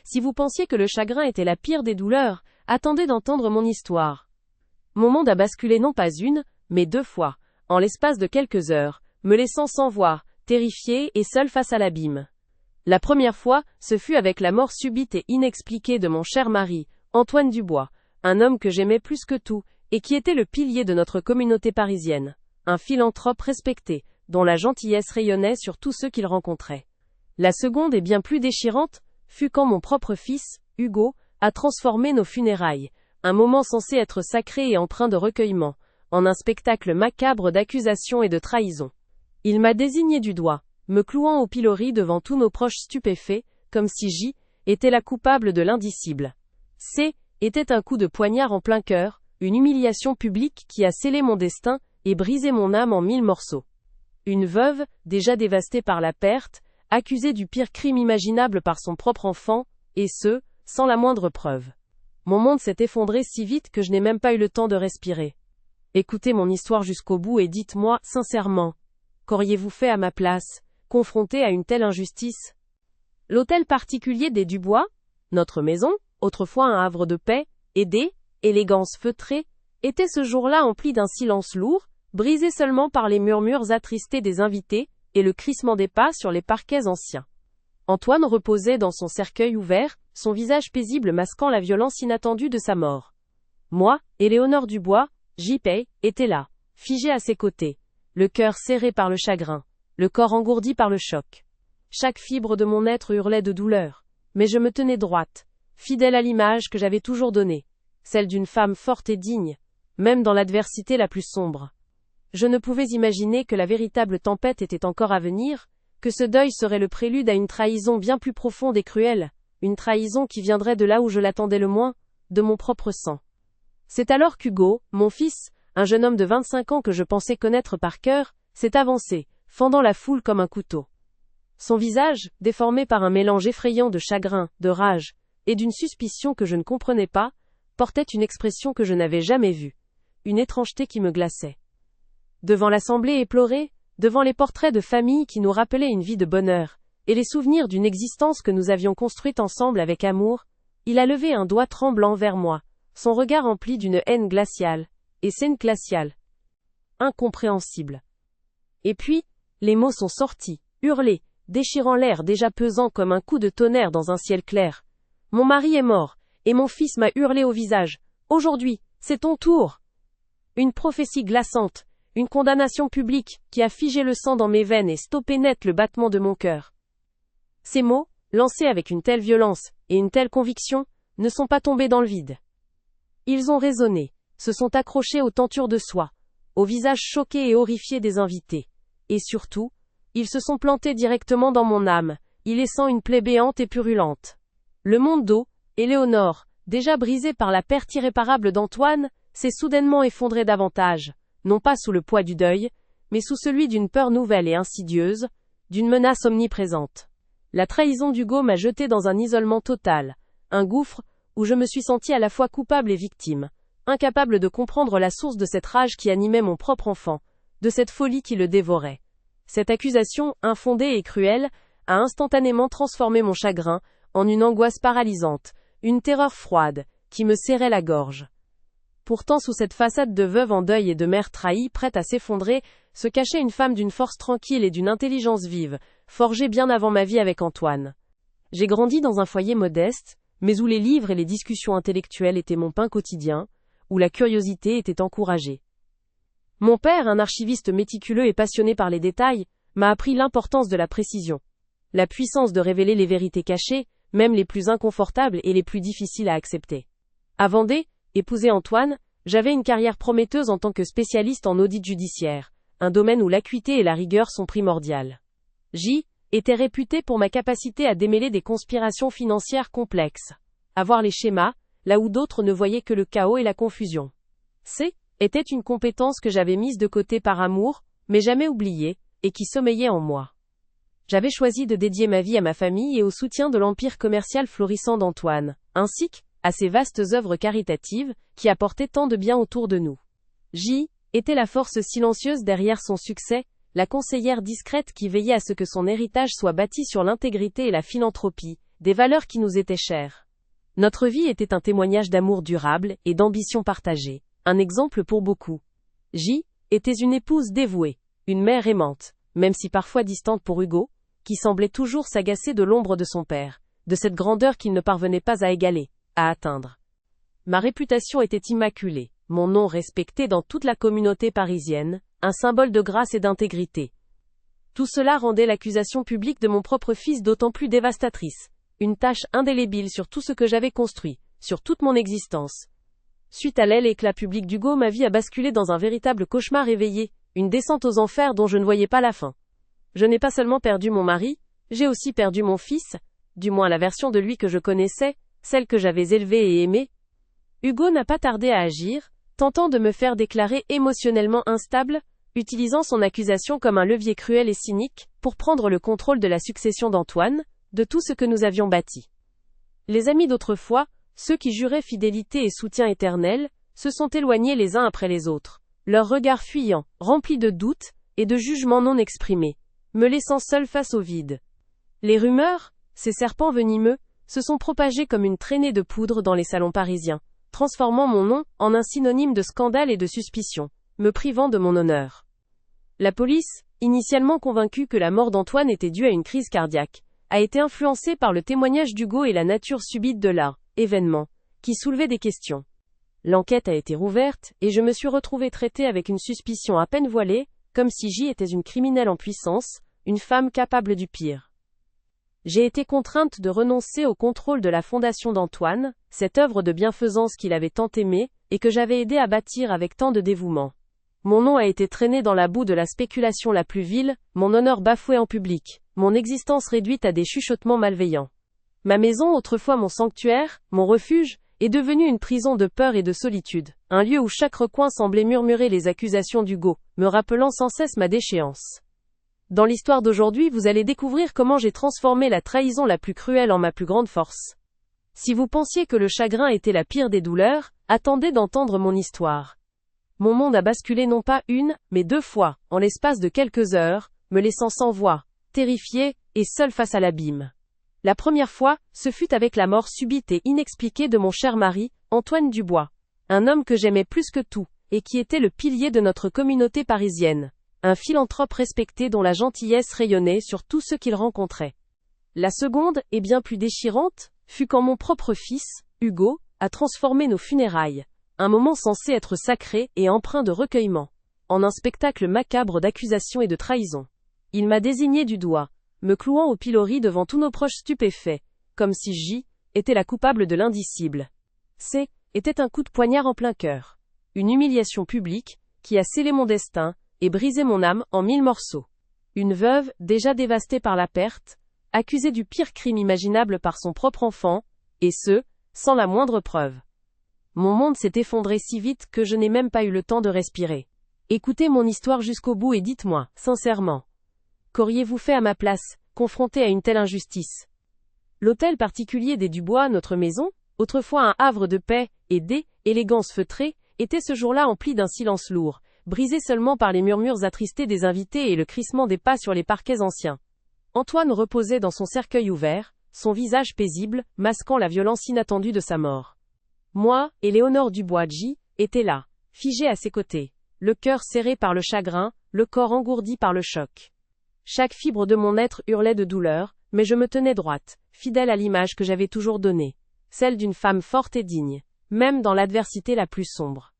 si vous pensiez que le chagrin était la pire des douleurs, attendez d'entendre mon histoire. Mon monde a basculé non pas une, mais 2 fois, en l'espace de quelques heures, me laissant sans voix, terrifié et seul face à l'abîme. La première fois, ce fut avec la mort subite et inexpliquée de mon cher mari, Antoine Dubois, un homme que j'aimais plus que tout, et qui était le pilier de notre communauté parisienne, un philanthrope respecté, dont la gentillesse rayonnait sur tous ceux qu'il rencontrait. La seconde et bien plus déchirante, fut quand mon propre fils, Hugo, a transformé nos funérailles, un moment censé être sacré et empreint de recueillement, en un spectacle macabre d'accusations et de trahisons. Il m'a désigné du doigt, me clouant au pilori devant tous nos proches stupéfaits, comme si J était la coupable de l'indicible. C était un coup de poignard en plein cœur, une humiliation publique qui a scellé mon destin et brisé mon âme en 1000 morceaux. Une veuve, déjà dévastée par la perte, accusée du pire crime imaginable par son propre enfant, et ce, sans la moindre preuve. Mon monde s'est effondré si vite que je n'ai même pas eu le temps de respirer. Écoutez mon histoire jusqu'au bout et dites-moi, sincèrement, qu'auriez-vous fait à ma place, confronté à une telle injustice? L'hôtel particulier des Dubois, notre maison, autrefois un havre de paix, aidée, élégance feutrée, était ce jour-là empli d'un silence lourd, brisé seulement par les murmures attristés des invités, et le crissement des pas sur les parquets anciens. Antoine reposait dans son cercueil ouvert, son visage paisible masquant la violence inattendue de sa mort. Moi, Éléonore Dubois, J.P., était là, figée à ses côtés, le cœur serré par le chagrin, le corps engourdi par le choc. Chaque fibre de mon être hurlait de douleur, mais je me tenais droite, fidèle à l'image que j'avais toujours donnée, celle d'une femme forte et digne, même dans l'adversité la plus sombre. Je ne pouvais imaginer que la véritable tempête était encore à venir, que ce deuil serait le prélude à une trahison bien plus profonde et cruelle, une trahison qui viendrait de là où je l'attendais le moins, de mon propre sang. C'est alors qu'Hugo, mon fils, un jeune homme de 25 ans que je pensais connaître par cœur, s'est avancé, fendant la foule comme un couteau. Son visage, déformé par un mélange effrayant de chagrin, de rage, et d'une suspicion que je ne comprenais pas, portait une expression que je n'avais jamais vue, une étrangeté qui me glaçait. Devant l'assemblée éplorée, devant les portraits de famille qui nous rappelaient une vie de bonheur, et les souvenirs d'une existence que nous avions construite ensemble avec amour, il a levé un doigt tremblant vers moi, son regard empli d'une haine glaciale, et scène glaciale, incompréhensible. Et puis, les mots sont sortis, hurlés, déchirant l'air déjà pesant comme un coup de tonnerre dans un ciel clair. Mon mari est mort, et mon fils m'a hurlé au visage. Aujourd'hui, c'est ton tour. Une prophétie glaçante, une condamnation publique, qui a figé le sang dans mes veines et stoppé net le battement de mon cœur. Ces mots, lancés avec une telle violence, et une telle conviction, ne sont pas tombés dans le vide. Ils ont résonné, se sont accrochés aux tentures de soie, aux visages choqués et horrifiés des invités. Et surtout, ils se sont plantés directement dans mon âme, y laissant une plaie béante et purulente. Le monde d'eau, Éléonore, déjà brisé par la perte irréparable d'Antoine, s'est soudainement effondré davantage, non pas sous le poids du deuil, mais sous celui d'une peur nouvelle et insidieuse, d'une menace omniprésente. La trahison d'Hugo m'a jeté dans un isolement total, un gouffre, où je me suis senti à la fois coupable et victime, incapable de comprendre la source de cette rage qui animait mon propre enfant, de cette folie qui le dévorait. Cette accusation, infondée et cruelle, a instantanément transformé mon chagrin, en une angoisse paralysante, une terreur froide, qui me serrait la gorge. Pourtant sous cette façade de veuve en deuil et de mère trahie prête à s'effondrer, se cachait une femme d'une force tranquille et d'une intelligence vive, forgée bien avant ma vie avec Antoine. J'ai grandi dans un foyer modeste, mais où les livres et les discussions intellectuelles étaient mon pain quotidien, où la curiosité était encouragée. Mon père, un archiviste méticuleux et passionné par les détails, m'a appris l'importance de la précision, la puissance de révéler les vérités cachées, même les plus inconfortables et les plus difficiles à accepter. À Vendée, épouser Antoine, j'avais une carrière prometteuse en tant que spécialiste en audit judiciaire, un domaine où l'acuité et la rigueur sont primordiales. J était réputé pour ma capacité à démêler des conspirations financières complexes, à voir les schémas, là où d'autres ne voyaient que le chaos et la confusion. C était une compétence que j'avais mise de côté par amour, mais jamais oubliée, et qui sommeillait en moi. J'avais choisi de dédier ma vie à ma famille et au soutien de l'empire commercial florissant d'Antoine, ainsi qu'à ses vastes œuvres caritatives, qui apportaient tant de bien autour de nous. J était la force silencieuse derrière son succès, la conseillère discrète qui veillait à ce que son héritage soit bâti sur l'intégrité et la philanthropie, des valeurs qui nous étaient chères. Notre vie était un témoignage d'amour durable et d'ambition partagée, un exemple pour beaucoup. J était une épouse dévouée, une mère aimante, même si parfois distante pour Hugo, qui semblait toujours s'agacer de l'ombre de son père, de cette grandeur qu'il ne parvenait pas à égaler, à atteindre. Ma réputation était immaculée, mon nom respecté dans toute la communauté parisienne, un symbole de grâce et d'intégrité. Tout cela rendait l'accusation publique de mon propre fils d'autant plus dévastatrice, une tache indélébile sur tout ce que j'avais construit, sur toute mon existence. Suite à l'éclat public d'Hugo, ma vie a basculé dans un véritable cauchemar éveillé, une descente aux enfers dont je ne voyais pas la fin. Je n'ai pas seulement perdu mon mari, j'ai aussi perdu mon fils, du moins la version de lui que je connaissais, celle que j'avais élevée et aimée. Hugo n'a pas tardé à agir, tentant de me faire déclarer émotionnellement instable, utilisant son accusation comme un levier cruel et cynique, pour prendre le contrôle de la succession d'Antoine, de tout ce que nous avions bâti. Les amis d'autrefois, ceux qui juraient fidélité et soutien éternel, se sont éloignés les uns après les autres, leurs regards fuyants, remplis de doutes et de jugements non exprimés, me laissant seul face au vide. Les rumeurs, ces serpents venimeux, se sont propagés comme une traînée de poudre dans les salons parisiens, transformant mon nom en un synonyme de scandale et de suspicion, me privant de mon honneur. La police, initialement convaincue que la mort d'Antoine était due à une crise cardiaque, a été influencée par le témoignage d'Hugo et la nature subite de l'événement, qui soulevait des questions. L'enquête a été rouverte, et je me suis retrouvé traité avec une suspicion à peine voilée, comme si J était une criminelle en puissance, une femme capable du pire. J'ai été contrainte de renoncer au contrôle de la fondation d'Antoine, cette œuvre de bienfaisance qu'il avait tant aimée, et que j'avais aidé à bâtir avec tant de dévouement. Mon nom a été traîné dans la boue de la spéculation la plus vile, mon honneur bafoué en public, mon existence réduite à des chuchotements malveillants. Ma maison, autrefois mon sanctuaire, mon refuge, est devenue une prison de peur et de solitude, un lieu où chaque recoin semblait murmurer les accusations d'Hugo, me rappelant sans cesse ma déchéance. Dans l'histoire d'aujourd'hui, vous allez découvrir comment j'ai transformé la trahison la plus cruelle en ma plus grande force. Si vous pensiez que le chagrin était la pire des douleurs, attendez d'entendre mon histoire. Mon monde a basculé non pas une, mais 2 fois, en l'espace de quelques heures, me laissant sans voix, terrifié, et seul face à l'abîme. La première fois, ce fut avec la mort subite et inexpliquée de mon cher mari, Antoine Dubois. Un homme que j'aimais plus que tout, et qui était le pilier de notre communauté parisienne. Un philanthrope respecté dont la gentillesse rayonnait sur tous ceux qu'il rencontrait. La seconde, et bien plus déchirante, fut quand mon propre fils, Hugo, a transformé nos funérailles, un moment censé être sacré et empreint de recueillement, en un spectacle macabre d'accusations et de trahison. Il m'a désigné du doigt, me clouant au pilori devant tous nos proches stupéfaits, comme si J était la coupable de l'indicible. C était un coup de poignard en plein cœur. Une humiliation publique, qui a scellé mon destin, et brisé mon âme en 1000 morceaux. Une veuve, déjà dévastée par la perte, accusée du pire crime imaginable par son propre enfant, et ce, sans la moindre preuve. Mon monde s'est effondré si vite que je n'ai même pas eu le temps de respirer. Écoutez mon histoire jusqu'au bout et dites-moi, sincèrement. Qu'auriez-vous fait à ma place, confronté à une telle injustice? L'hôtel particulier des Dubois, notre maison, autrefois un havre de paix et d'élégance feutrée, était ce jour-là empli d'un silence lourd, brisé seulement par les murmures attristés des invités et le crissement des pas sur les parquets anciens. Antoine reposait dans son cercueil ouvert, son visage paisible, masquant la violence inattendue de sa mort. Moi, et Léonore Dubois J, étaient là, figés à ses côtés, le cœur serré par le chagrin, le corps engourdi par le choc. Chaque fibre de mon être hurlait de douleur, mais je me tenais droite, fidèle à l'image que j'avais toujours donnée, celle d'une femme forte et digne, même dans l'adversité la plus sombre.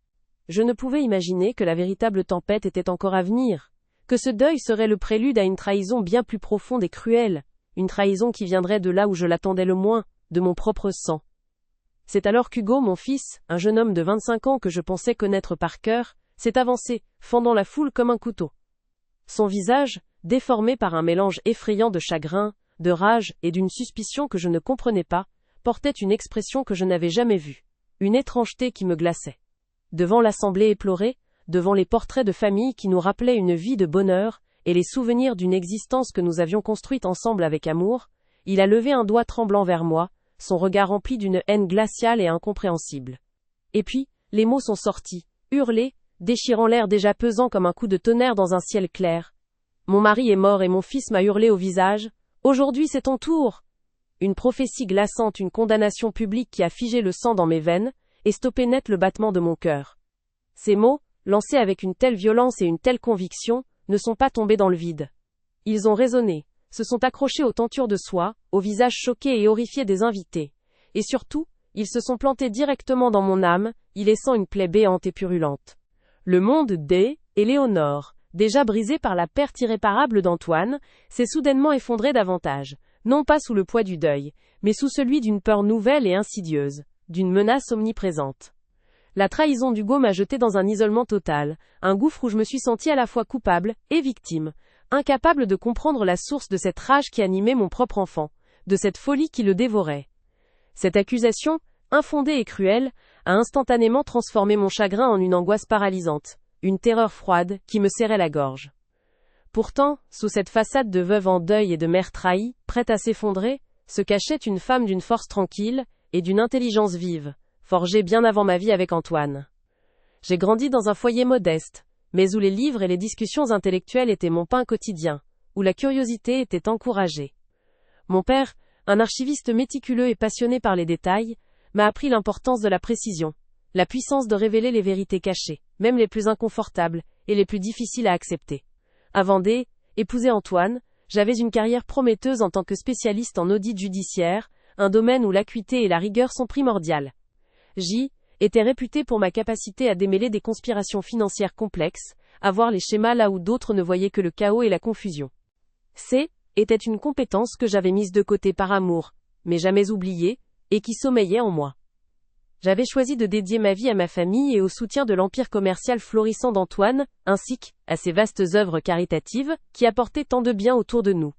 Je ne pouvais imaginer que la véritable tempête était encore à venir, que ce deuil serait le prélude à une trahison bien plus profonde et cruelle, une trahison qui viendrait de là où je l'attendais le moins, de mon propre sang. C'est alors qu'Hugo, mon fils, un jeune homme de 25 ans que je pensais connaître par cœur, s'est avancé, fendant la foule comme un couteau. Son visage, déformé par un mélange effrayant de chagrin, de rage et d'une suspicion que je ne comprenais pas, portait une expression que je n'avais jamais vue, une étrangeté qui me glaçait. Devant l'assemblée éplorée, devant les portraits de famille qui nous rappelaient une vie de bonheur, et les souvenirs d'une existence que nous avions construite ensemble avec amour, il a levé un doigt tremblant vers moi, son regard rempli d'une haine glaciale et incompréhensible. Et puis, les mots sont sortis, hurlés, déchirant l'air déjà pesant comme un coup de tonnerre dans un ciel clair. Mon mari est mort et mon fils m'a hurlé au visage. Aujourd'hui c'est ton tour. une prophétie glaçante, une condamnation publique qui a figé le sang dans mes veines, et stoppé net le battement de mon cœur. Ces mots, lancés avec une telle violence et une telle conviction, ne sont pas tombés dans le vide. Ils ont résonné, se sont accrochés aux tentures de soie, aux visages choqués et horrifiés des invités. Et surtout, ils se sont plantés directement dans mon âme, y laissant une plaie béante et purulente. Le monde d'Éléonore, déjà brisé par la perte irréparable d'Antoine, s'est soudainement effondré davantage, non pas sous le poids du deuil, mais sous celui d'une peur nouvelle et insidieuse, d'une menace omniprésente. La trahison d'Hugo m'a jeté dans un isolement total, un gouffre où je me suis sentie à la fois coupable et victime, incapable de comprendre la source de cette rage qui animait mon propre enfant, de cette folie qui le dévorait. Cette accusation, infondée et cruelle, a instantanément transformé mon chagrin en une angoisse paralysante, une terreur froide qui me serrait la gorge. Pourtant, sous cette façade de veuve en deuil et de mère trahie, prête à s'effondrer, se cachait une femme d'une force tranquille et d'une intelligence vive, forgée bien avant ma vie avec Antoine. J'ai grandi dans un foyer modeste, mais où les livres et les discussions intellectuelles étaient mon pain quotidien, où la curiosité était encouragée. Mon père, un archiviste méticuleux et passionné par les détails, m'a appris l'importance de la précision, la puissance de révéler les vérités cachées, même les plus inconfortables et les plus difficiles à accepter. Avant d'épouser Antoine, j'avais une carrière prometteuse en tant que spécialiste en audit judiciaire, un domaine où l'acuité et la rigueur sont primordiales. J était réputé pour ma capacité à démêler des conspirations financières complexes, à voir les schémas là où d'autres ne voyaient que le chaos et la confusion. C était une compétence que j'avais mise de côté par amour, mais jamais oubliée, et qui sommeillait en moi. J'avais choisi de dédier ma vie à ma famille et au soutien de l'empire commercial florissant d'Antoine, ainsi qu'à ses vastes œuvres caritatives, qui apportaient tant de bien autour de nous.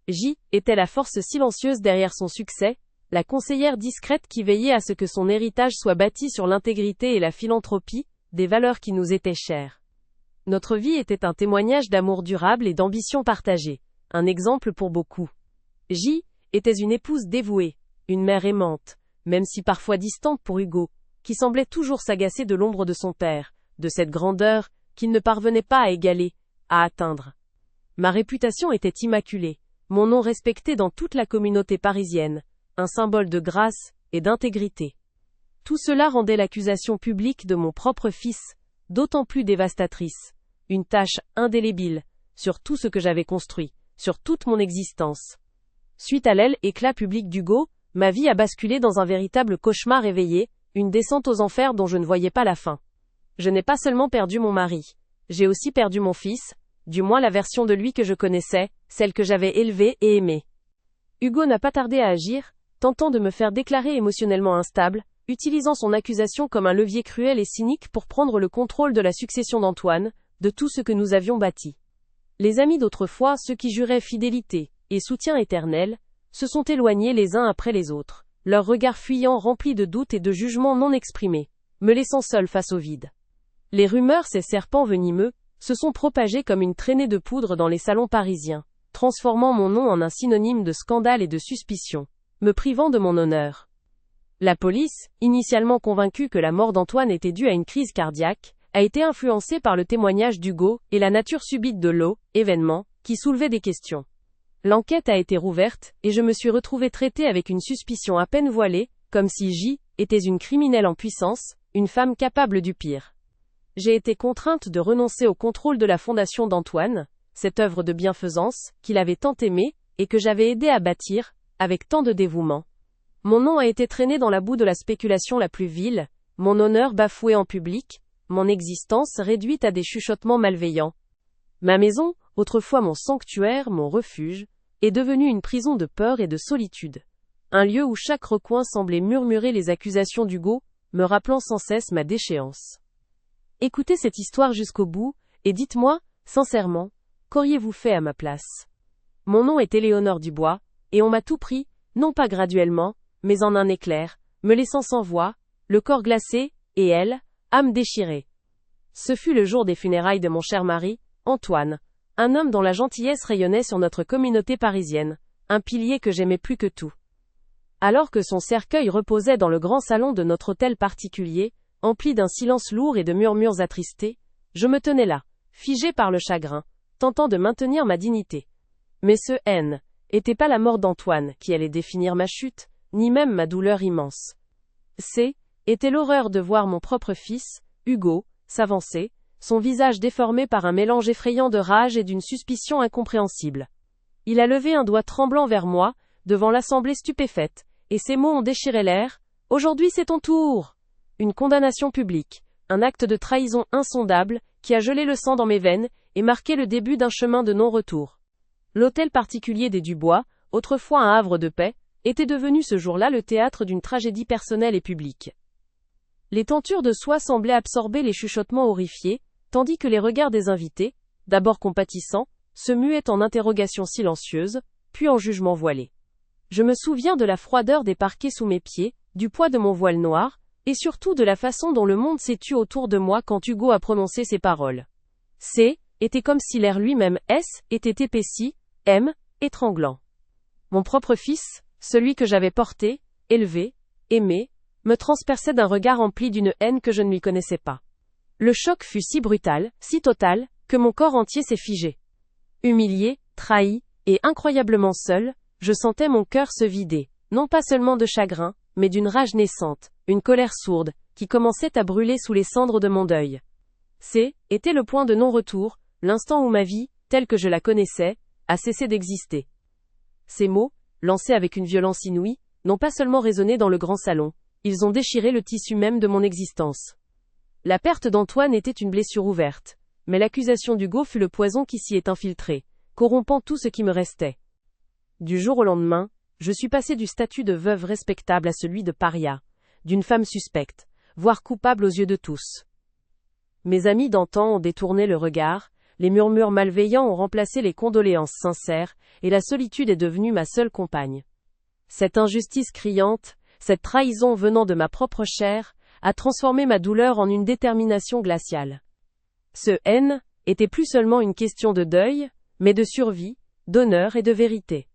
J était la force silencieuse derrière son succès, la conseillère discrète qui veillait à ce que son héritage soit bâti sur l'intégrité et la philanthropie, des valeurs qui nous étaient chères. Notre vie était un témoignage d'amour durable et d'ambition partagée, un exemple pour beaucoup. J était une épouse dévouée, une mère aimante, même si parfois distante pour Hugo, qui semblait toujours s'agacer de l'ombre de son père, de cette grandeur qu'il ne parvenait pas à égaler, à atteindre. Ma réputation était immaculée, mon nom respecté dans toute la communauté parisienne, un symbole de grâce et d'intégrité. Tout cela rendait l'accusation publique de mon propre fils d'autant plus dévastatrice, une tache indélébile sur tout ce que j'avais construit, sur toute mon existence. Suite à l'éclat public d'Hugo, ma vie a basculé dans un véritable cauchemar éveillé, une descente aux enfers dont je ne voyais pas la fin. Je n'ai pas seulement perdu mon mari, j'ai aussi perdu mon fils, du moins la version de lui que je connaissais, celle que j'avais élevée et aimée. Hugo n'a pas tardé à agir, tentant de me faire déclarer émotionnellement instable, utilisant son accusation comme un levier cruel et cynique pour prendre le contrôle de la succession d'Antoine, de tout ce que nous avions bâti. Les amis d'autrefois, ceux qui juraient fidélité et soutien éternel, se sont éloignés les uns après les autres, leurs regards fuyants remplis de doutes et de jugements non exprimés, me laissant seul face au vide. Les rumeurs, ces serpents venimeux, se sont propagés comme une traînée de poudre dans les salons parisiens, transformant mon nom en un synonyme de scandale et de suspicion, me privant de mon honneur. La police, initialement convaincue que la mort d'Antoine était due à une crise cardiaque, a été influencée par le témoignage d'Hugo et la nature subite de l'événement, qui soulevait des questions. L'enquête a été rouverte, et je me suis retrouvée traitée avec une suspicion à peine voilée, comme si J était une criminelle en puissance, une femme capable du pire. J'ai été contrainte de renoncer au contrôle de la fondation d'Antoine, cette œuvre de bienfaisance, qu'il avait tant aimée, et que j'avais aidé à bâtir, avec tant de dévouement. Mon nom a été traîné dans la boue de la spéculation la plus vile, mon honneur bafoué en public, mon existence réduite à des chuchotements malveillants. Ma maison, autrefois mon sanctuaire, mon refuge, est devenue une prison de peur et de solitude. Un lieu où chaque recoin semblait murmurer les accusations d'Hugo, me rappelant sans cesse ma déchéance. Écoutez cette histoire jusqu'au bout, et dites-moi, sincèrement, qu'auriez-vous fait à ma place? Mon nom est Éléonore Dubois, et on m'a tout pris, non pas graduellement, mais en un éclair, me laissant sans voix, le corps glacé, et elle, âme déchirée. Ce fut le jour des funérailles de mon cher mari, Antoine, un homme dont la gentillesse rayonnait sur notre communauté parisienne, un pilier que j'aimais plus que tout. Alors que son cercueil reposait dans le grand salon de notre hôtel particulier, empli d'un silence lourd et de murmures attristés, je me tenais là, figé par le chagrin, tentant de maintenir ma dignité. Mais ce était pas la mort d'Antoine qui allait définir ma chute, ni même ma douleur immense. C était l'horreur de voir mon propre fils, Hugo, s'avancer, son visage déformé par un mélange effrayant de rage et d'une suspicion incompréhensible. Il a levé un doigt tremblant vers moi, devant l'assemblée stupéfaite, et ses mots ont déchiré l'air. « Aujourd'hui c'est ton tour !» Une condamnation publique, un acte de trahison insondable, qui a gelé le sang dans mes veines, et marqué le début d'un chemin de non-retour. L'hôtel particulier des Dubois, autrefois un havre de paix, était devenu ce jour-là le théâtre d'une tragédie personnelle et publique. Les tentures de soie semblaient absorber les chuchotements horrifiés, tandis que les regards des invités, d'abord compatissants, se muaient en interrogations silencieuses, puis en jugements voilés. Je me souviens de la froideur des parquets sous mes pieds, du poids de mon voile noir, et surtout de la façon dont le monde s'est tu autour de moi quand Hugo a prononcé ces paroles. C était comme si l'air lui-même, S, était épaissi, M, étranglant. Mon propre fils, celui que j'avais porté, élevé, aimé, me transperçait d'un regard empli d'une haine que je ne lui connaissais pas. Le choc fut si brutal, si total, que mon corps entier s'est figé. Humilié, trahi, et incroyablement seul, je sentais mon cœur se vider, non pas seulement de chagrin, mais d'une rage naissante, une colère sourde, qui commençait à brûler sous les cendres de mon deuil. C était le point de non-retour, l'instant où ma vie, telle que je la connaissais, a cessé d'exister. Ces mots, lancés avec une violence inouïe, n'ont pas seulement résonné dans le grand salon, ils ont déchiré le tissu même de mon existence. La perte d'Antoine était une blessure ouverte, mais l'accusation d'Hugo fut le poison qui s'y est infiltré, corrompant tout ce qui me restait. Du jour au lendemain, je suis passé du statut de veuve respectable à celui de paria, d'une femme suspecte, voire coupable aux yeux de tous. Mes amis d'antan ont détourné le regard, les murmures malveillants ont remplacé les condoléances sincères, et la solitude est devenue ma seule compagne. Cette injustice criante, cette trahison venant de ma propre chair, a transformé ma douleur en une détermination glaciale. Ce haine était plus seulement une question de deuil, mais de survie, d'honneur et de vérité.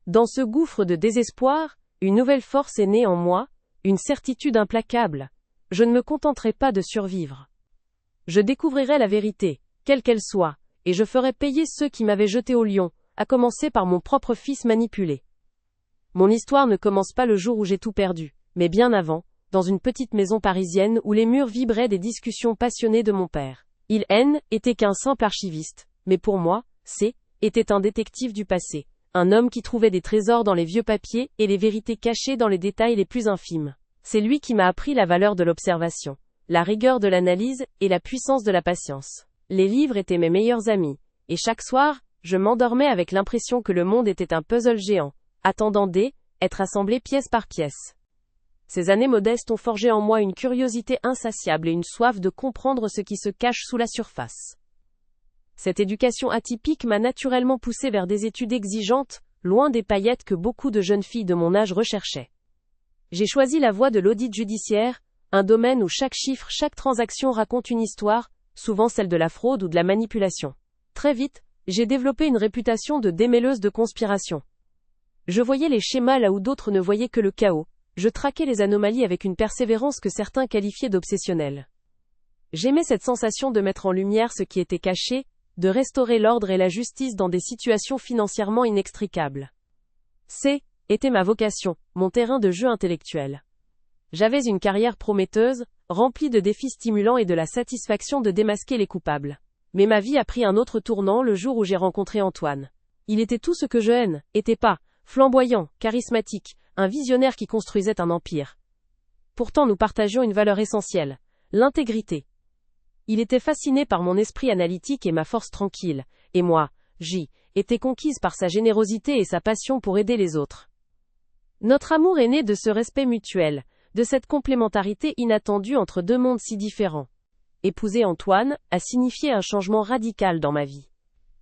Dans ce gouffre de désespoir, une nouvelle force est née en moi, une certitude implacable. Je ne me contenterai pas de survivre. Je découvrirai la vérité, quelle qu'elle soit, et je ferai payer ceux qui m'avaient jeté au lion, à commencer par mon propre fils manipulé. Mon histoire ne commence pas le jour où j'ai tout perdu, mais bien avant, dans une petite maison parisienne où les murs vibraient des discussions passionnées de mon père. Il était qu'un simple archiviste, mais pour moi, C était un détective du passé, un homme qui trouvait des trésors dans les vieux papiers et les vérités cachées dans les détails les plus infimes. C'est lui qui m'a appris la valeur de l'observation, la rigueur de l'analyse et la puissance de la patience. Les livres étaient mes meilleurs amis, et chaque soir, je m'endormais avec l'impression que le monde était un puzzle géant, attendant d'être assemblé pièce par pièce. Ces années modestes ont forgé en moi une curiosité insatiable et une soif de comprendre ce qui se cache sous la surface. Cette éducation atypique m'a naturellement poussé vers des études exigeantes, loin des paillettes que beaucoup de jeunes filles de mon âge recherchaient. J'ai choisi la voie de l'audit judiciaire, un domaine où chaque chiffre, chaque transaction raconte une histoire, souvent celle de la fraude ou de la manipulation. Très vite, j'ai développé une réputation de démêleuse de conspiration. Je voyais les schémas là où d'autres ne voyaient que le chaos. Je traquais les anomalies avec une persévérance que certains qualifiaient d'obsessionnelle. J'aimais cette sensation de mettre en lumière ce qui était caché, de restaurer l'ordre et la justice dans des situations financièrement inextricables. C était ma vocation, mon terrain de jeu intellectuel. J'avais une carrière prometteuse, remplie de défis stimulants et de la satisfaction de démasquer les coupables. Mais ma vie a pris un autre tournant le jour où j'ai rencontré Antoine. Il était tout ce que je n'étais pas, flamboyant, charismatique, un visionnaire qui construisait un empire. Pourtant nous partagions une valeur essentielle, l'intégrité. Il était fasciné par mon esprit analytique et ma force tranquille, et moi, étais conquise par sa générosité et sa passion pour aider les autres. Notre amour est né de ce respect mutuel, de cette complémentarité inattendue entre deux mondes si différents. Épouser Antoine a signifié un changement radical dans ma vie.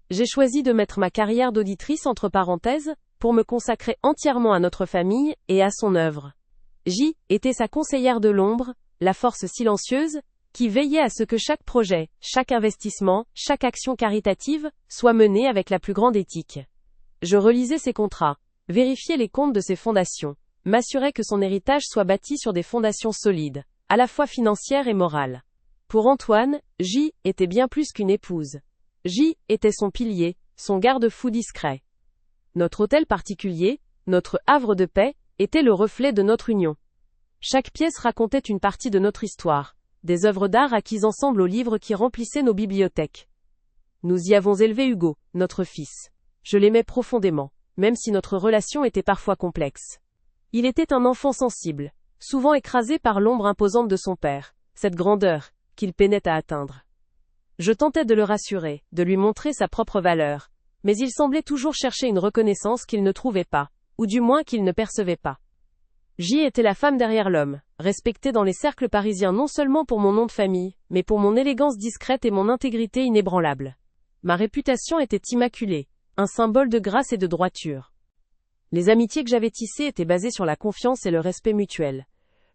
J'ai choisi de mettre ma carrière d'auditrice entre parenthèses, pour me consacrer entièrement à notre famille et à son œuvre. Était sa conseillère de l'ombre, la force silencieuse, qui veillait à ce que chaque projet, chaque investissement, chaque action caritative, soit menée avec la plus grande éthique. Je relisais ses contrats, vérifiais les comptes de ses fondations, m'assurais que son héritage soit bâti sur des fondations solides, à la fois financières et morales. Pour Antoine, était bien plus qu'une épouse. Était son pilier, son garde-fou discret. Notre hôtel particulier, notre havre de paix, était le reflet de notre union. Chaque pièce racontait une partie de notre histoire, des œuvres d'art acquises ensemble aux livres qui remplissaient nos bibliothèques. Nous y avons élevé Hugo, notre fils. Je l'aimais profondément, même si notre relation était parfois complexe. Il était un enfant sensible, souvent écrasé par l'ombre imposante de son père, cette grandeur qu'il peinait à atteindre. Je tentais de le rassurer, de lui montrer sa propre valeur, mais il semblait toujours chercher une reconnaissance qu'il ne trouvait pas, ou du moins qu'il ne percevait pas. J était la femme derrière l'homme, respectée dans les cercles parisiens non seulement pour mon nom de famille, mais pour mon élégance discrète et mon intégrité inébranlable. Ma réputation était immaculée, un symbole de grâce et de droiture. Les amitiés que j'avais tissées étaient basées sur la confiance et le respect mutuel.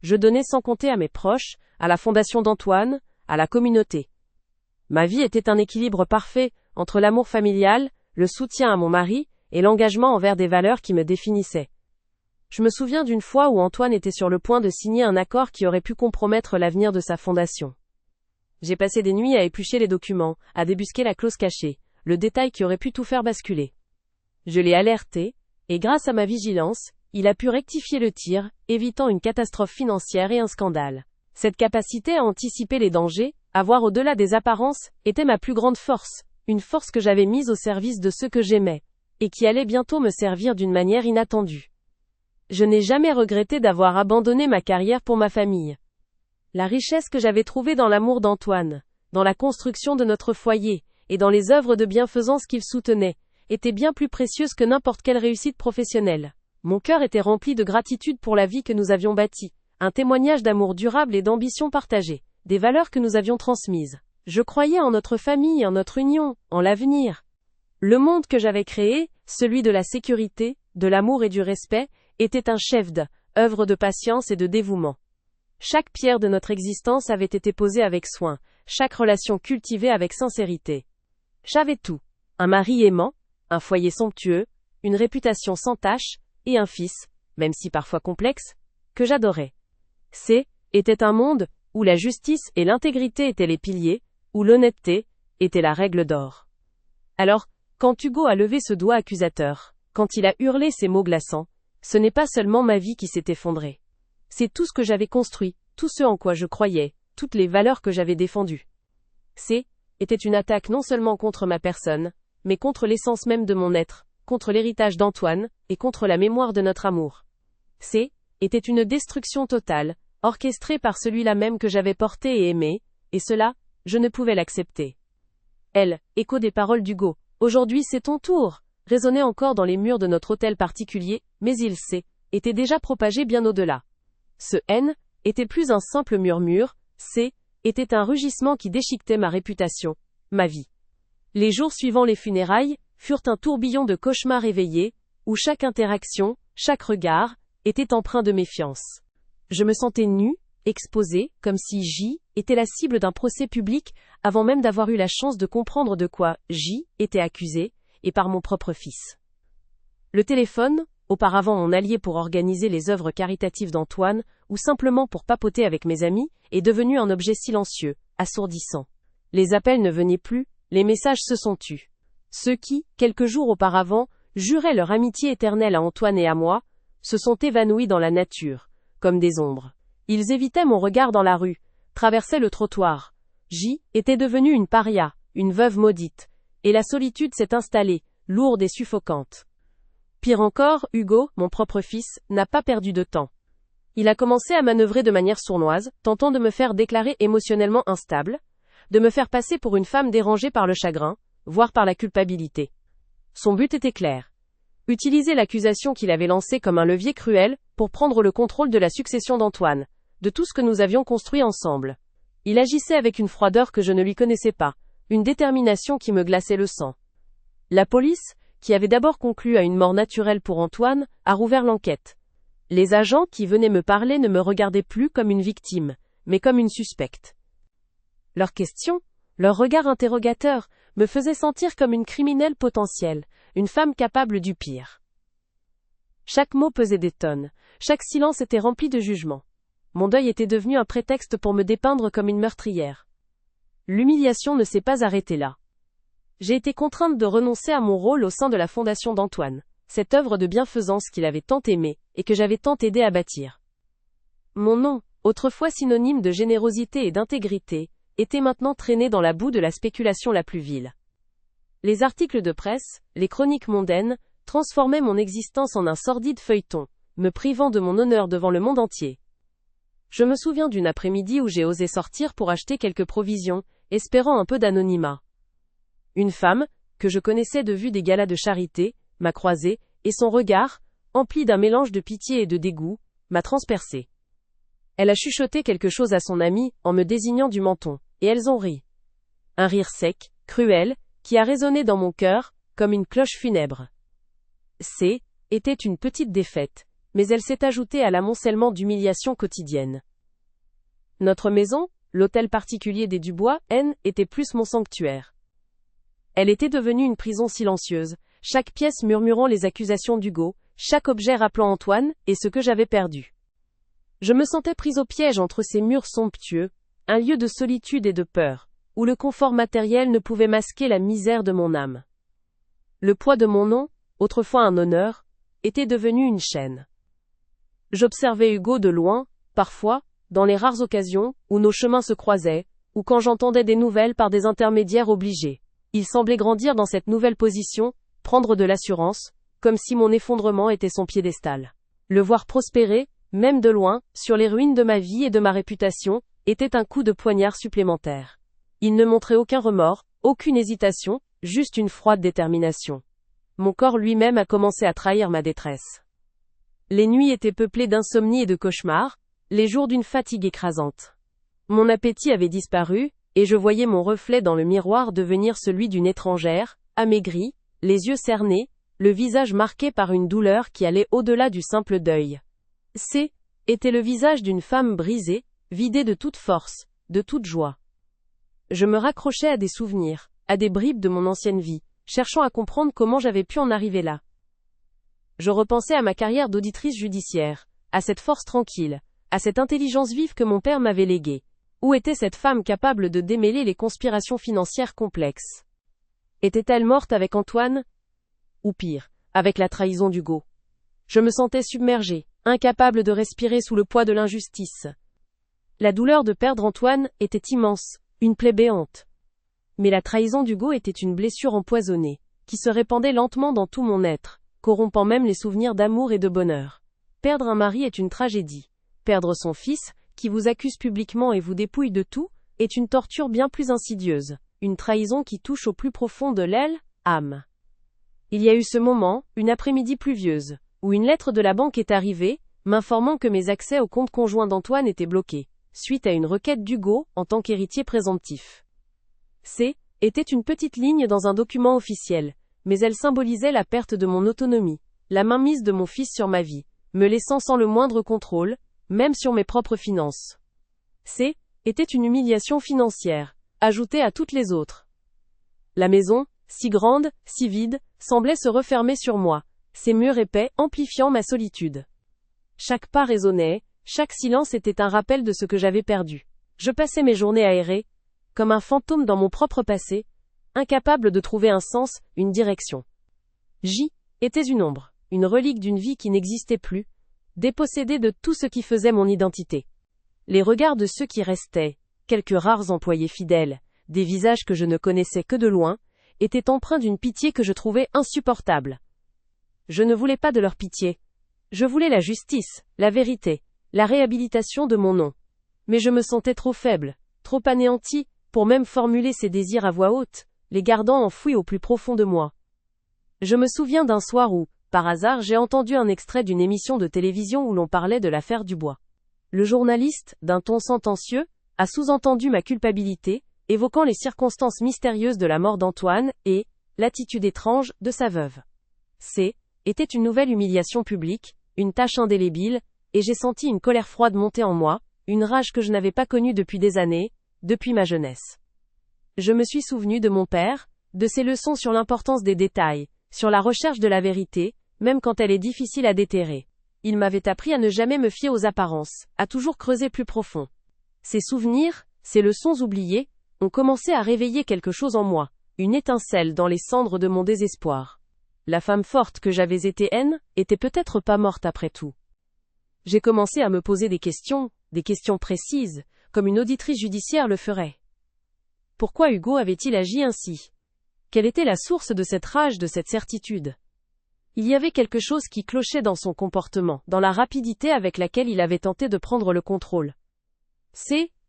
Je donnais sans compter à mes proches, à la fondation d'Antoine, à la communauté. Ma vie était un équilibre parfait entre l'amour familial, le soutien à mon mari, et l'engagement envers des valeurs qui me définissaient. Je me souviens d'une fois où Antoine était sur le point de signer un accord qui aurait pu compromettre l'avenir de sa fondation. J'ai passé des nuits à éplucher les documents, à débusquer la clause cachée, le détail qui aurait pu tout faire basculer. Je l'ai alerté, et grâce à ma vigilance, il a pu rectifier le tir, évitant une catastrophe financière et un scandale. Cette capacité à anticiper les dangers, à voir au-delà des apparences, était ma plus grande force, une force que j'avais mise au service de ceux que j'aimais, et qui allait bientôt me servir d'une manière inattendue. Je n'ai jamais regretté d'avoir abandonné ma carrière pour ma famille. La richesse que j'avais trouvée dans l'amour d'Antoine, dans la construction de notre foyer, et dans les œuvres de bienfaisance qu'il soutenait, était bien plus précieuse que n'importe quelle réussite professionnelle. Mon cœur était rempli de gratitude pour la vie que nous avions bâtie, un témoignage d'amour durable et d'ambition partagée, des valeurs que nous avions transmises. Je croyais en notre famille, en notre union, en l'avenir. Le monde que j'avais créé, celui de la sécurité, de l'amour et du respect, était un chef-d'œuvre de patience et de dévouement. Chaque pierre de notre existence avait été posée avec soin, chaque relation cultivée avec sincérité. J'avais tout. Un mari aimant, un foyer somptueux, une réputation sans tache, et un fils, même si parfois complexe, que j'adorais. Était un monde où la justice et l'intégrité étaient les piliers, où l'honnêteté était la règle d'or. Alors, quand Hugo a levé ce doigt accusateur, quand il a hurlé ces mots glaçants, ce n'est pas seulement ma vie qui s'est effondrée. C'est tout ce que j'avais construit, tout ce en quoi je croyais, toutes les valeurs que j'avais défendues. Était une attaque non seulement contre ma personne, mais contre l'essence même de mon être, contre l'héritage d'Antoine, et contre la mémoire de notre amour. Était une destruction totale, orchestrée par celui-là même que j'avais porté et aimé, et cela, je ne pouvais l'accepter. Écho des paroles d'Hugo. Aujourd'hui c'est ton tour, résonnait encore dans les murs de notre hôtel particulier, mais il était déjà propagé bien au-delà. Ce N était plus un simple murmure, était un rugissement qui déchiquetait ma réputation, ma vie. Les jours suivant les funérailles furent un tourbillon de cauchemars éveillés, où chaque interaction, chaque regard, était empreint de méfiance. Je me sentais nue, exposée, comme si J était la cible d'un procès public, avant même d'avoir eu la chance de comprendre de quoi J était accusé, et par mon propre fils. Le téléphone, auparavant mon allié pour organiser les œuvres caritatives d'Antoine, ou simplement pour papoter avec mes amis, est devenu un objet silencieux, assourdissant. Les appels ne venaient plus, les messages se sont tus. Ceux qui, quelques jours auparavant, juraient leur amitié éternelle à Antoine et à moi, se sont évanouis dans la nature, comme des ombres. Ils évitaient mon regard dans la rue, traversaient le trottoir. J était devenue une paria, une veuve maudite, et la solitude s'est installée, lourde et suffocante. Pire encore, Hugo, mon propre fils, n'a pas perdu de temps. Il a commencé à manœuvrer de manière sournoise, tentant de me faire déclarer émotionnellement instable, de me faire passer pour une femme dérangée par le chagrin, voire par la culpabilité. Son but était clair. Utiliser l'accusation qu'il avait lancée comme un levier cruel, pour prendre le contrôle de la succession d'Antoine, de tout ce que nous avions construit ensemble. Il agissait avec une froideur que je ne lui connaissais pas, une détermination qui me glaçait le sang. La police, qui avait d'abord conclu à une mort naturelle pour Antoine, a rouvert l'enquête. Les agents qui venaient me parler ne me regardaient plus comme une victime, mais comme une suspecte. Leurs questions, leur regard interrogateur, me faisaient sentir comme une criminelle potentielle, une femme capable du pire. Chaque mot pesait des tonnes, chaque silence était rempli de jugement. Mon deuil était devenu un prétexte pour me dépeindre comme une meurtrière. L'humiliation ne s'est pas arrêtée là. J'ai été contrainte de renoncer à mon rôle au sein de la fondation d'Antoine. cette œuvre de bienfaisance qu'il avait tant aimée, et que j'avais tant aidé à bâtir. Mon nom, autrefois synonyme de générosité et d'intégrité, était maintenant traîné dans la boue de la spéculation la plus vile. Les articles de presse, les chroniques mondaines, transformaient mon existence en un sordide feuilleton, me privant de mon honneur devant le monde entier. Je me souviens d'une après-midi où j'ai osé sortir pour acheter quelques provisions, espérant un peu d'anonymat. Une femme, que je connaissais de vue des galas de charité, m'a croisé, et son regard, empli d'un mélange de pitié et de dégoût, m'a transpercé. Elle a chuchoté quelque chose à son amie, en me désignant du menton, et elles ont ri. Un rire sec, cruel, qui a résonné dans mon cœur, comme une cloche funèbre. Était une petite défaite, mais elle s'est ajoutée à l'amoncellement d'humiliations quotidiennes. Notre maison, l'hôtel particulier des Dubois, était plus mon sanctuaire. Elle était devenue une prison silencieuse, chaque pièce murmurant les accusations d'Hugo, chaque objet rappelant Antoine, et ce que j'avais perdu. Je me sentais prise au piège entre ces murs somptueux, un lieu de solitude et de peur, où le confort matériel ne pouvait masquer la misère de mon âme. Le poids de mon nom, autrefois un honneur, était devenu une chaîne. J'observais Hugo de loin, parfois, dans les rares occasions, où nos chemins se croisaient, ou quand j'entendais des nouvelles par des intermédiaires obligés. Il semblait grandir dans cette nouvelle position, prendre de l'assurance, comme si mon effondrement était son piédestal. Le voir prospérer, même de loin, sur les ruines de ma vie et de ma réputation, était un coup de poignard supplémentaire. Il ne montrait aucun remords, aucune hésitation, juste une froide détermination. Mon corps lui-même a commencé à trahir ma détresse. Les nuits étaient peuplées d'insomnie et de cauchemars, les jours d'une fatigue écrasante. Mon appétit avait disparu, et je voyais mon reflet dans le miroir devenir celui d'une étrangère, amaigrie, les yeux cernés, le visage marqué par une douleur qui allait au-delà du simple deuil. Était le visage d'une femme brisée, vidée de toute force, de toute joie. Je me raccrochais à des souvenirs, à des bribes de mon ancienne vie, cherchant à comprendre comment j'avais pu en arriver là. Je repensais à ma carrière d'auditrice judiciaire, à cette force tranquille, à cette intelligence vive que mon père m'avait léguée. Où était cette femme capable de démêler les conspirations financières complexes? Était-elle morte avec Antoine? Ou pire, avec la trahison d'Hugo? Je me sentais submergée, incapable de respirer sous le poids de l'injustice. La douleur de perdre Antoine était immense, une plaie béante. Mais la trahison d'Hugo était une blessure empoisonnée, qui se répandait lentement dans tout mon être, corrompant même les souvenirs d'amour et de bonheur. Perdre un mari est une tragédie. Perdre son fils, qui vous accuse publiquement et vous dépouille de tout, est une torture bien plus insidieuse, une trahison qui touche au plus profond de l'âme. Il y a eu ce moment, une après-midi pluvieuse, où une lettre de la banque est arrivée, m'informant que mes accès au compte conjoint d'Antoine étaient bloqués, suite à une requête d'Hugo, en tant qu'héritier présomptif. Était une petite ligne dans un document officiel, mais elle symbolisait la perte de mon autonomie, la mainmise de mon fils sur ma vie, me laissant sans le moindre contrôle, même sur mes propres finances. Était une humiliation financière, ajoutée à toutes les autres. La maison, si grande, si vide, semblait se refermer sur moi, ses murs épais amplifiant ma solitude. Chaque pas résonnait, chaque silence était un rappel de ce que j'avais perdu. Je passais mes journées à errer, comme un fantôme dans mon propre passé, incapable de trouver un sens, une direction. Était une ombre, une relique d'une vie qui n'existait plus, dépossédée de tout ce qui faisait mon identité. Les regards de ceux qui restaient, quelques rares employés fidèles, des visages que je ne connaissais que de loin, étaient empreints d'une pitié que je trouvais insupportable. Je ne voulais pas de leur pitié. Je voulais la justice, la vérité, la réhabilitation de mon nom. Mais je me sentais trop faible, trop anéanti, pour même formuler ces désirs à voix haute, les gardant enfouis au plus profond de moi. Je me souviens d'un soir où, par hasard, j'ai entendu un extrait d'une émission de télévision où l'on parlait de l'affaire Dubois. Le journaliste, d'un ton sentencieux, a sous-entendu ma culpabilité, évoquant les circonstances mystérieuses de la mort d'Antoine, et l'attitude étrange de sa veuve. Était une nouvelle humiliation publique, une tache indélébile, et j'ai senti une colère froide monter en moi, une rage que je n'avais pas connue depuis des années, depuis ma jeunesse. Je me suis souvenu de mon père, de ses leçons sur l'importance des détails, sur la recherche de la vérité, même quand elle est difficile à déterrer. Il m'avait appris à ne jamais me fier aux apparences, à toujours creuser plus profond. Ces souvenirs, ces leçons oubliées, ont commencé à réveiller quelque chose en moi, une étincelle dans les cendres de mon désespoir. la femme forte que j'avais été était peut-être pas morte après tout. J'ai commencé à me poser des questions précises, comme une auditrice judiciaire le ferait. Pourquoi Hugo avait-il agi ainsi? Quelle était la source de cette rage, de cette certitude? Il y avait quelque chose qui clochait dans son comportement, dans la rapidité avec laquelle il avait tenté de prendre le contrôle.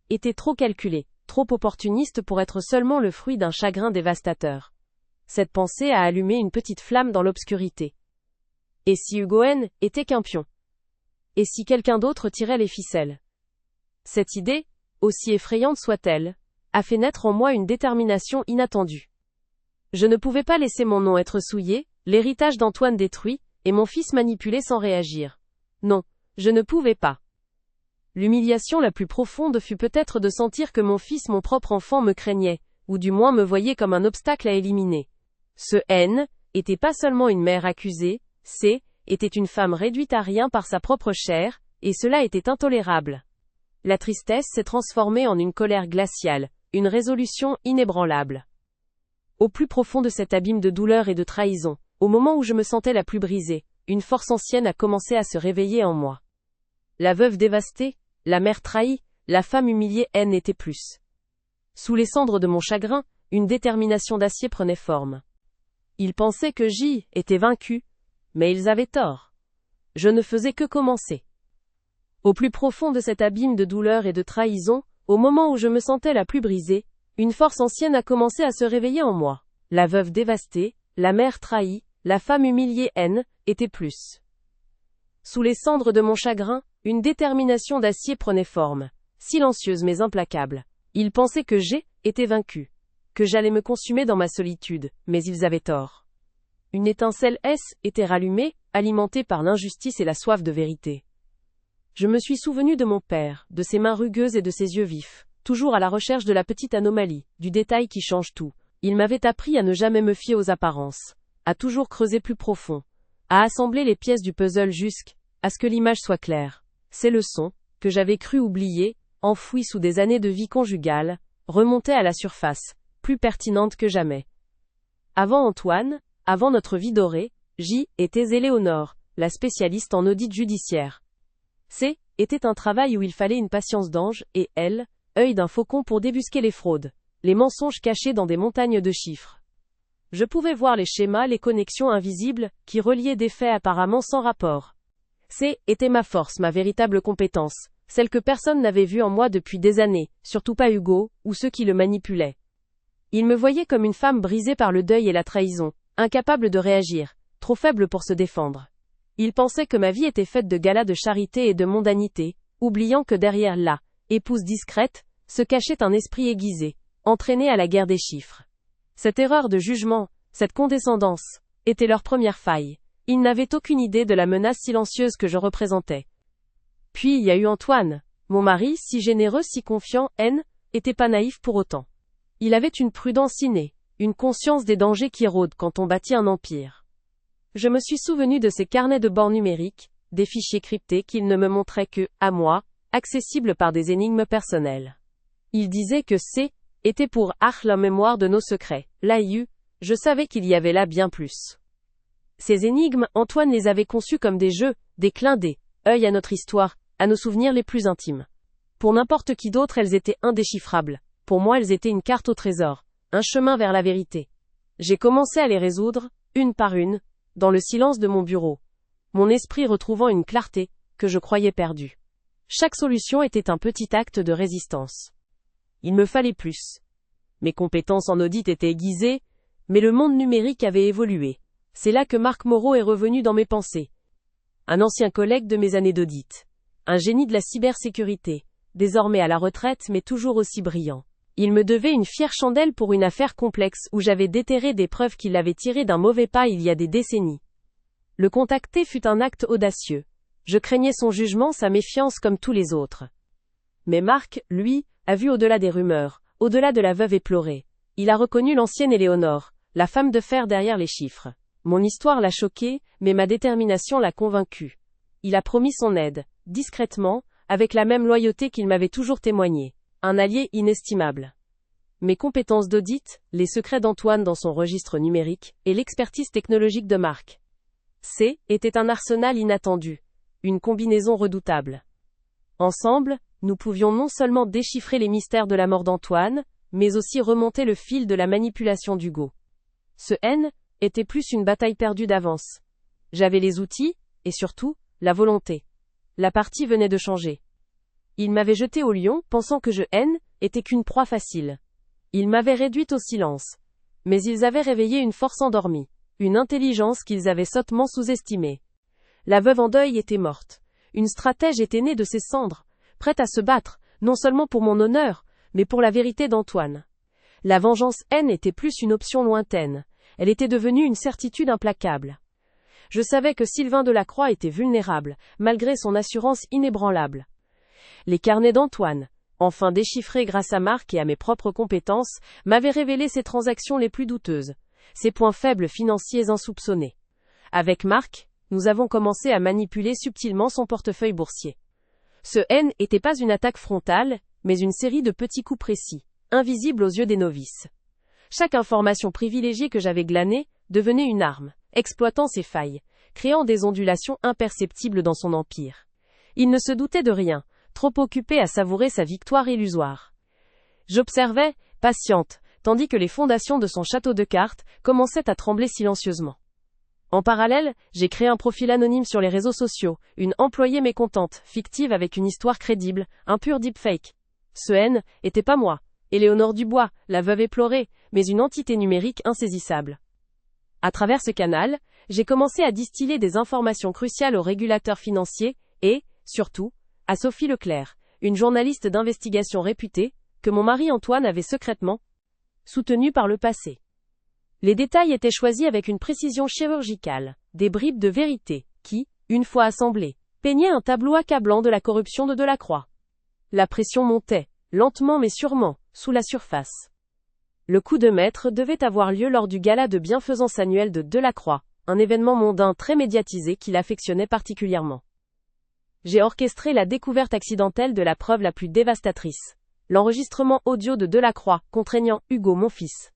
Était trop calculé, trop opportuniste pour être seulement le fruit d'un chagrin dévastateur. Cette pensée a allumé une petite flamme dans l'obscurité. Et si Hugo était qu'un pion? Et si quelqu'un d'autre tirait les ficelles? Cette idée, aussi effrayante soit-elle, a fait naître en moi une détermination inattendue. Je ne pouvais pas laisser mon nom être souillé, l'héritage d'Antoine détruit, et mon fils manipulé sans réagir. Non, je ne pouvais pas. L'humiliation la plus profonde fut peut-être de sentir que mon fils, mon propre enfant, me craignait, ou du moins me voyait comme un obstacle à éliminer. Ce était pas seulement une mère accusée, était une femme réduite à rien par sa propre chair, et cela était intolérable. La tristesse s'est transformée en une colère glaciale, une résolution inébranlable. Au plus profond de cet abîme de douleur et de trahison, au moment où je me sentais la plus brisée, une force ancienne a commencé à se réveiller en moi. La veuve dévastée, la mère trahie, la femme humiliée n'était plus. Sous les cendres de mon chagrin, une détermination d'acier prenait forme. Ils pensaient que j'y étais vaincu, mais ils avaient tort. Je ne faisais que commencer. Au plus profond de cet abîme de douleur et de trahison, au moment où je me sentais la plus brisée, une force ancienne a commencé à se réveiller en moi. La veuve dévastée, la mère trahie, la femme humiliée était plus. Sous les cendres de mon chagrin, une détermination d'acier prenait forme, silencieuse mais implacable. Ils pensaient que j'étais vaincu, que j'allais me consumer dans ma solitude, mais ils avaient tort. Une étincelle était rallumée, alimentée par l'injustice et la soif de vérité. Je me suis souvenu de mon père, de ses mains rugueuses et de ses yeux vifs, toujours à la recherche de la petite anomalie, du détail qui change tout. Il m'avait appris à ne jamais me fier aux apparences, à toujours creuser plus profond, à assembler les pièces du puzzle jusqu'à ce que l'image soit claire. Ces leçons, que j'avais cru oublier, enfouies sous des années de vie conjugale, remontaient à la surface, plus pertinentes que jamais. Avant Antoine, avant notre vie dorée, j'étais Éléonore, la spécialiste en audit judiciaire. Était un travail où il fallait une patience d'ange, et œil d'un faucon pour débusquer les fraudes, les mensonges cachés dans des montagnes de chiffres. Je pouvais voir les schémas, les connexions invisibles, qui reliaient des faits apparemment sans rapport. Était ma force, ma véritable compétence, celle que personne n'avait vue en moi depuis des années, surtout pas Hugo, ou ceux qui le manipulaient. Il me voyait comme une femme brisée par le deuil et la trahison, incapable de réagir, trop faible pour se défendre. Il pensait que ma vie était faite de galas de charité et de mondanité, oubliant que derrière la épouse discrète, se cachait un esprit aiguisé, entraîné à la guerre des chiffres. Cette erreur de jugement, cette condescendance, était leur première faille. Ils n'avaient aucune idée de la menace silencieuse que je représentais. Puis il y a eu Antoine. Mon mari, si généreux, si confiant, était pas naïf pour autant. Il avait une prudence innée, une conscience des dangers qui rôdent quand on bâtit un empire. Je me suis souvenu de ces carnets de bord numériques, des fichiers cryptés qu'il ne me montrait que, à moi, accessibles par des énigmes personnelles. Il disait que était pour la mémoire de nos secrets. Je savais qu'il y avait là bien plus. Ces énigmes, Antoine les avait conçues comme des jeux, des clins d'œil à notre histoire, à nos souvenirs les plus intimes. Pour n'importe qui d'autre, elles étaient indéchiffrables. Pour moi, elles étaient une carte au trésor, un chemin vers la vérité. J'ai commencé à les résoudre, une par une, dans le silence de mon bureau, mon esprit retrouvant une clarté que je croyais perdue. Chaque solution était un petit acte de résistance. Il me fallait plus. Mes compétences en audit étaient aiguisées, mais le monde numérique avait évolué. C'est là que Marc Moreau est revenu dans mes pensées. Un ancien collègue de mes années d'audit. Un génie de la cybersécurité, désormais à la retraite mais toujours aussi brillant. Il me devait une fière chandelle pour une affaire complexe où j'avais déterré des preuves qu'il avait tirées d'un mauvais pas il y a des décennies. Le contacter fut un acte audacieux. Je craignais son jugement, sa méfiance comme tous les autres. Mais Marc, lui, a vu au-delà des rumeurs, au-delà de la veuve éplorée. Il a reconnu l'ancienne Éléonore, la femme de fer derrière les chiffres. Mon histoire l'a choqué, mais ma détermination l'a convaincu. Il a promis son aide, discrètement, avec la même loyauté qu'il m'avait toujours témoignée. Un allié inestimable. mes compétences d'audit, les secrets d'Antoine dans son registre numérique, et l'expertise technologique de Marc. C était un arsenal inattendu, une combinaison redoutable. Ensemble, nous pouvions non seulement déchiffrer les mystères de la mort d'Antoine, mais aussi remonter le fil de la manipulation d'Hugo. Ce N était plus une bataille perdue d'avance. J'avais les outils, et surtout, la volonté. La partie venait de changer. Il m'avait jeté au lion, pensant que je N était qu'une proie facile. Ils m'avaient réduite au silence. Mais ils avaient réveillé une force endormie, une intelligence qu'ils avaient sottement sous-estimée. La veuve en deuil était morte. Une stratège était née de ses cendres, prête à se battre, non seulement pour mon honneur, mais pour la vérité d'Antoine. La vengeance N était plus une option lointaine. Elle était devenue une certitude implacable. Je savais que Sylvain Delacroix était vulnérable, malgré son assurance inébranlable. Les carnets d'Antoine, enfin déchiffrés grâce à Marc et à mes propres compétences, m'avaient révélé ses transactions les plus douteuses, ses points faibles financiers insoupçonnés. Avec Marc, nous avons commencé à manipuler subtilement son portefeuille boursier. Ce N n'était pas une attaque frontale, mais une série de petits coups précis, invisibles aux yeux des novices. Chaque information privilégiée que j'avais glanée devenait une arme, exploitant ses failles, créant des ondulations imperceptibles dans son empire. Il ne se doutait de rien, trop occupé à savourer sa victoire illusoire. J'observais, patiente, tandis que les fondations de son château de cartes commençaient à trembler silencieusement. En parallèle, j'ai créé un profil anonyme sur les réseaux sociaux, une employée mécontente, fictive avec une histoire crédible, un pur deepfake. Ce N était pas moi, Éléonore Dubois, la veuve éplorée, mais une entité numérique insaisissable. À travers ce canal, j'ai commencé à distiller des informations cruciales aux régulateurs financiers et, surtout, à Sophie Leclerc, une journaliste d'investigation réputée, que mon mari Antoine avait secrètement soutenue par le passé. Les détails étaient choisis avec une précision chirurgicale, des bribes de vérité, qui, une fois assemblées, peignaient un tableau accablant de la corruption de Delacroix. La pression montait, lentement mais sûrement, sous la surface. Le coup de maître devait avoir lieu lors du gala de bienfaisance annuel de Delacroix, un événement mondain très médiatisé qu'il affectionnait particulièrement. J'ai orchestré la découverte accidentelle de la preuve la plus dévastatrice, l'enregistrement audio de Delacroix contraignant Hugo mon fils.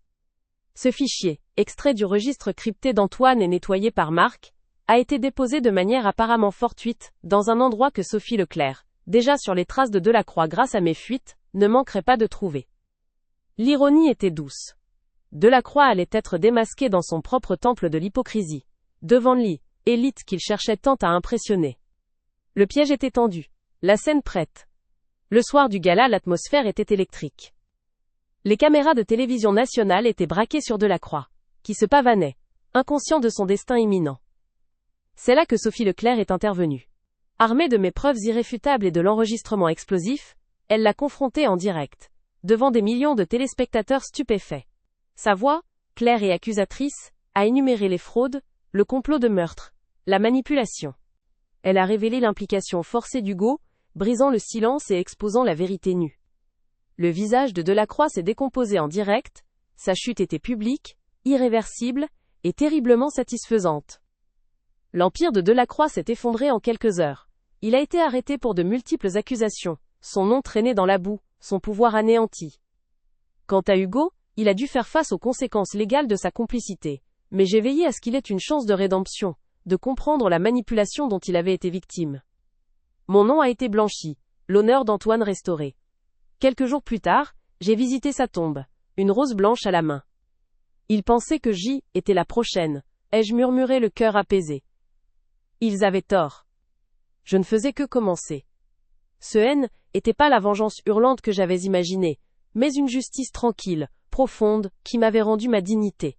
Ce fichier, extrait du registre crypté d'Antoine et nettoyé par Marc, a été déposé de manière apparemment fortuite, dans un endroit que Sophie Leclerc, déjà sur les traces de Delacroix grâce à mes fuites, ne manquerait pas de trouver. L'ironie était douce. Delacroix allait être démasqué dans son propre temple de l'hypocrisie, devant l'élite qu'il cherchait tant à impressionner. Le piège était tendu, la scène prête. Le soir du gala, l'atmosphère était électrique. Les caméras de télévision nationale étaient braquées sur Delacroix, qui se pavanait, inconscient de son destin imminent. C'est là que Sophie Leclerc est intervenue. Armée de mes preuves irréfutables et de l'enregistrement explosif, elle l'a confronté en direct, devant des millions de téléspectateurs stupéfaits. Sa voix, claire et accusatrice, a énuméré les fraudes, le complot de meurtre, la manipulation. Elle a révélé l'implication forcée d'Hugo, brisant le silence et exposant la vérité nue. Le visage de Delacroix s'est décomposé en direct, sa chute était publique, irréversible, et terriblement satisfaisante. L'empire de Delacroix s'est effondré en quelques heures. Il a été arrêté pour de multiples accusations, son nom traîné dans la boue, son pouvoir anéanti. Quant à Hugo, il a dû faire face aux conséquences légales de sa complicité, mais j'ai veillé à ce qu'il ait une chance de rédemption, de comprendre la manipulation dont il avait été victime. Mon nom a été blanchi, l'honneur d'Antoine restauré. Quelques jours plus tard, j'ai visité sa tombe, une rose blanche à la main. Ils pensaient que j'y étais la prochaine, ai-je murmuré le cœur apaisé. Ils avaient tort. Je ne faisais que commencer. Ce N n'était pas la vengeance hurlante que j'avais imaginée, mais une justice tranquille, profonde, qui m'avait rendu ma dignité.